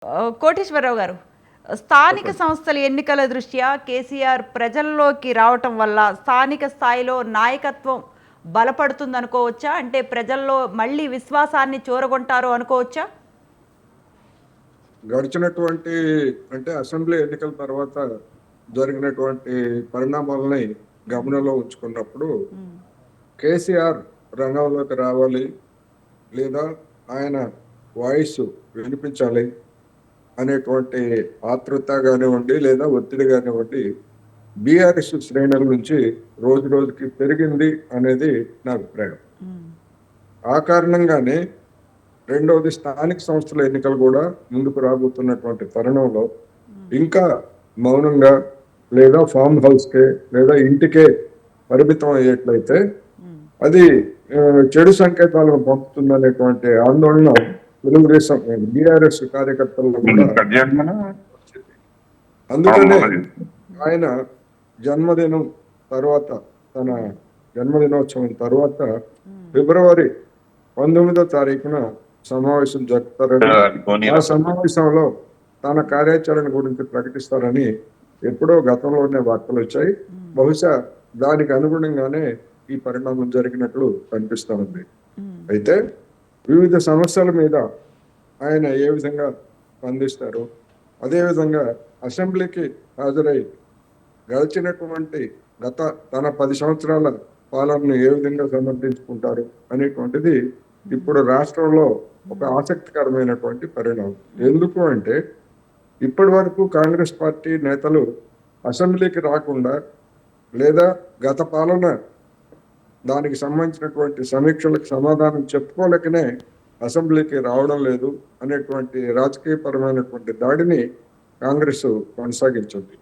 కోటేశ్వరరావు గారు, స్థానిక చెప్పండి. సంస్థల ఎన్నికల దృష్ట్యా కేసీఆర్ ప్రజల్లోకి రావటం వల్ల స్థానిక స్థాయిలో నాయకత్వం బలపడుతుందనుకోవచ్చా? అంటే ప్రజల్లో మళ్ళీ విశ్వాసాన్ని చూరగొంటారు అనుకోవచ్చా? గడిచినటువంటి అంటే అసెంబ్లీ ఎన్నికల తర్వాత జరిగినటువంటి పరిణామాలని గమనంలో ఉంచుకున్నప్పుడు కేసీఆర్ రంగంలోకి రావాలి లేదా ఆయన వాయిస్ వినిపించాలి అనేటువంటి ఆతృత కానివ్వండి లేదా ఒత్తిడి కానివ్వండి బీఆర్ఎస్ శ్రేణుల నుంచి రోజు రోజుకి పెరిగింది అనేది నా అభిప్రాయం. ఆ కారణంగానే రెండవది స్థానిక సంస్థల ఎన్నికలు కూడా ముందుకు రాబోతున్నటువంటి తరుణంలో ఇంకా మౌనంగా లేదా ఫామ్ హౌస్కే లేదా ఇంటికే పరిమితం అయ్యేట్లయితే అది చెడు సంకేతాలను పంపుతుందనేటువంటి ఆందోళన తెలుగుదేశం బీఆర్ఎస్ కార్యకర్తల్లో కూడా వచ్చింది. అందుకనే ఆయన జన్మదినం తర్వాత తన జన్మదినోత్సవం తర్వాత ఫిబ్రవరి 19వ తారీఖున సమావేశం జరుపుతారని, ఆ సమావేశంలో తన కార్యాచరణ గురించి ప్రకటిస్తారని ఎప్పుడో గతంలోనే వార్తలు వచ్చాయి. బహుశా దానికి అనుగుణంగానే ఈ పరిణామం జరిగినట్లు కనిపిస్తా ఉంది. అయితే వివిధ సమస్యల మీద ఆయన ఏ విధంగా స్పందిస్తారు, అదేవిధంగా అసెంబ్లీకి హాజరై గడిచినటువంటి తన 10 సంవత్సరాల పాలనను ఏ విధంగా సమర్థించుకుంటారు అనేటువంటిది ఇప్పుడు రాష్ట్రంలో ఒక ఆసక్తికరమైనటువంటి పరిణామం. ఎందుకు అంటే ఇప్పటి వరకు కాంగ్రెస్ పార్టీ నేతలు అసెంబ్లీకి రాకుండా లేదా గత పాలన దానికి సంబంధించినటువంటి సమీక్షలకు సమాధానం చెప్పుకోలేకనే అసెంబ్లీకి రావడం లేదు అనేటువంటి రాజకీయపరమైనటువంటి దాడిని కాంగ్రెస్ కొనసాగించింది.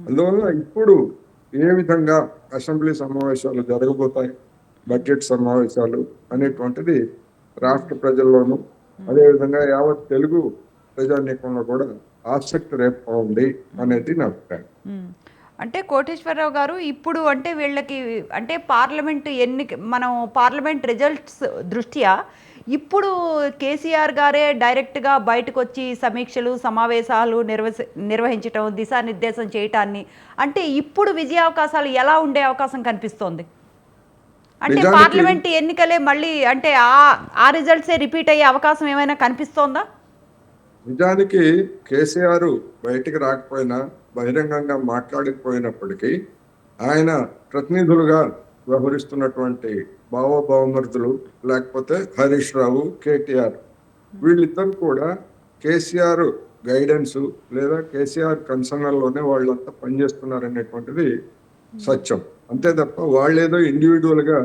అందువల్ల ఇప్పుడు ఏ విధంగా అసెంబ్లీ సమావేశాలు జరగబోతాయి, బడ్జెట్ సమావేశాలు అనేటువంటిది రాష్ట్ర ప్రజల్లోనూ అదేవిధంగా యావత్ తెలుగు ప్రజానీకంలో కూడా ఆసక్తి రేపుతా ఉంది అనేది నా అభిప్రాయం. అంటే కోటేశ్వరరావు గారు, ఇప్పుడు అంటే వీళ్ళకి అంటే మనం పార్లమెంట్ రిజల్ట్స్ దృష్ట్యా ఇప్పుడు కేసీఆర్ గారే డైరెక్ట్గా బయటకు వచ్చి సమీక్షలు సమావేశాలు నిర్వహించటం, దిశానిర్దేశం చేయటాన్ని అంటే ఇప్పుడు విజయావకాశాలు ఎలా ఉండే అవకాశం కనిపిస్తోంది? అంటే పార్లమెంట్ ఎన్నికలే మళ్ళీ అంటే ఆ రిజల్ట్సే రిపీట్ అయ్యే అవకాశం ఏమైనా కనిపిస్తోందా? నిజానికి కేసీఆర్ బయటికి రాకపోయినా బహిరంగంగా మాట్లాడకపోయినప్పటికీ ఆయన ప్రతినిధులుగా వ్యవహరిస్తున్నటువంటి భావోభావమరుదులు లేకపోతే హరీష్ రావు, కేటీఆర్ వీళ్ళిద్దరు కూడా కేసీఆర్ గైడెన్స్ లేదా కేసీఆర్ కన్సర్న్లోనే వాళ్ళంతా పనిచేస్తున్నారనేటువంటిది సత్యం. అంతే తప్ప వాళ్ళేదో ఇండివిజువల్ గా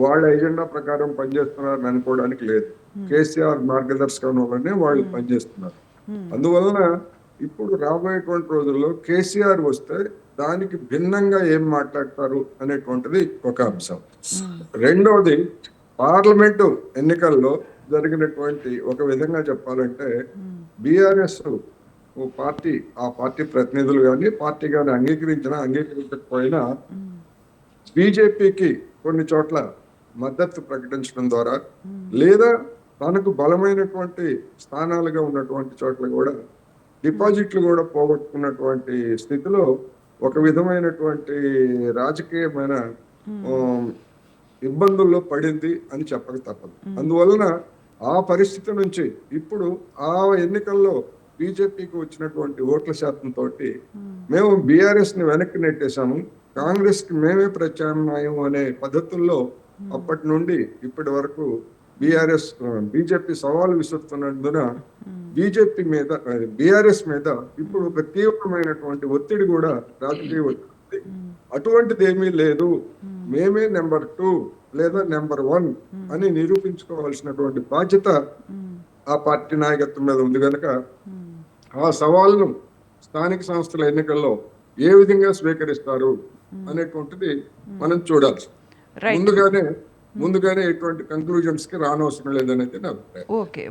వాళ్ళ ఎజెండా ప్రకారం పనిచేస్తున్నారని అనుకోవడానికి లేదు. కేసీఆర్ మార్గదర్శకంలోనే వాళ్ళు పనిచేస్తున్నారు. అందువలన ఇప్పుడు రాబోయేటువంటి రోజుల్లో కేసీఆర్ వస్తే దానికి భిన్నంగా ఏం మాట్లాడతారు అనేటువంటిది ఒక అంశం. రెండవది పార్లమెంటు ఎన్నికల్లో జరిగినటువంటి ఒక విధంగా చెప్పాలంటే బీఆర్ఎస్ పార్టీ ఆ పార్టీ ప్రతినిధులు కానీ పార్టీ కానీ అంగీకరించకపోయినా బీజేపీకి కొన్ని చోట్ల మద్దతు ప్రకటించడం ద్వారా లేదా తనకు బలమైనటువంటి స్థానాలుగా ఉన్నటువంటి చోట్ల కూడా డిపాజిట్లు కూడా పోగొట్టుకున్నటువంటి స్థితిలో ఒక విధమైనటువంటి రాజకీయమైన ఇబ్బందుల్లో పడింది అని చెప్పక తప్పదు. అందువలన ఆ పరిస్థితి నుంచి ఇప్పుడు ఆ ఎన్నికల్లో బీజేపీకి వచ్చినటువంటి ఓట్ల శాతంతో మేము బీఆర్ఎస్ ని వెనక్కి నెట్టేశాము, కాంగ్రెస్ కి మేమే ప్రత్యామ్నాయం అనే పద్ధతుల్లో అప్పటి నుండి ఇప్పటి వరకు బీజేపీ సవాలు విసురుతున్నందున బీఆర్ఎస్ మీద ఇప్పుడు ఒక తీవ్రమైనటువంటి ఒత్తిడి కూడా రాజకీయ ఒత్తిడి. అటువంటిది ఏమీ లేదు, మేమే నెంబర్ 2 లేదా నెంబర్ 1 అని నిరూపించుకోవాల్సినటువంటి బాధ్యత ఆ పార్టీ నాయకత్వం మీద ఉంది కనుక ఆ సవాళ్ళను స్థానిక సంస్థల ఎన్నికల్లో ఏ విధంగా స్వీకరిస్తారు అనేటువంటిది మనం చూడాల్సి. ముందుగానే ఎటువంటి కంక్లూజన్స్ కి రానవసరం లేదనేది నా అభిప్రాయం. ఓకే.